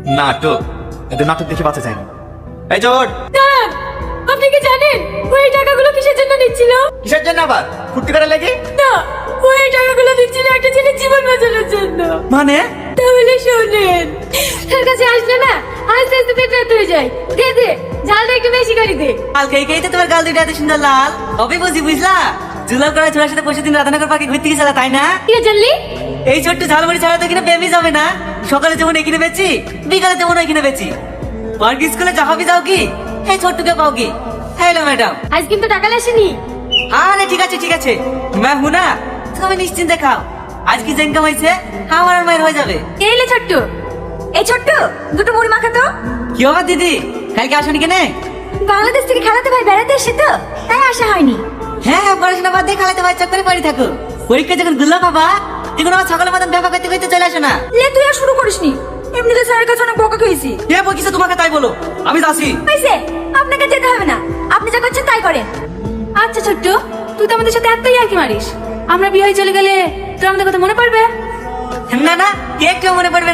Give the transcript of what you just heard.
নাটক, এদের নাটক দেখে বাঁচা যায় না। এই চোর, আপনি কি জানেন ওই টাকাগুলো কিসের জন্য নিচ্ছিল? কিসের জন্য আবার? ফুর্তি করার লেগে? না, ওই টাকাগুলো দিচ্ছিল একটা ছেলের জীবন বাঁচানোর জন্য। মানে? তাহলে শোনেন, তার কাছে আসলে না আস্তে আস্তে পেট ব্যথা হয়ে যায়। দে দে, ঝালটা একটু বেশি করে দে। কাল খেয়ে তো তোমার গাল দুইটা এত সুন্দর লাল হবে বুঝি, বুঝলা? জুলাপ করা ছোড়ার সাথে পরশু দিন রাধানগর পার্কে ঘুরতে গেছিলা তাই না? কি জানলি? এই ছোট্ট ঝালমুড়ি ছাড়া তো কিনা বেমি যাবে না। সকালে যেমন এখানে বেচি, বিকালে যেমন এখানে বেচি। পার্ক স্কুলে যাবি যাও কি? এই ছোট্টকে পাও কি? Hello madam. আজ কিন্তু টাকা আসেনি। আরে ঠিক আছে ঠিক আছে, मैं हूं ना, তুমি নিশ্চিন্তে খাও। আজ কি যে ইনকাম হয়েছে আমার আর মায়ের হয়ে যাবে। এলে ছোট্ট, এই ছোট্ট দুটো মুড়ি মাখা তো। কি হবে দিদি, কালকে আসুনি কেনে? বাংলাদেশ থেকে খালাতো ভাই বেড়াতে এসে তো, তাই আসা হয়নি। হ্যাঁ হ্যাঁ, পড়াশোনা বাদ দিয়ে খালাতে ভাই চক্করে পড়ে থাকো। পরীক্ষা যখন গুল্লা পাবা তখন আমার সকালের মতন ব্যাপার করতে করতে চলে আসো না। লে তুই আর শুরু করিসনি, এমনিতে স্যারের কাছে অনেক বকা খেয়েছি। কে বকিছে তোমাকে তাই বলো, আমি যাচ্ছি। হয়েছে, আপনাকে যেতে হবে না, আপনি যা করছেন তাই করেন। আচ্ছা ছোট্ট, তুই তো আমাদের সাথে এতই আর কি মারিস, আমরা বিয়ে হয়ে চলে গেলে তোর আমাদের কথা মনে পড়বে? না না, কে কেউ মনে পড়বে না।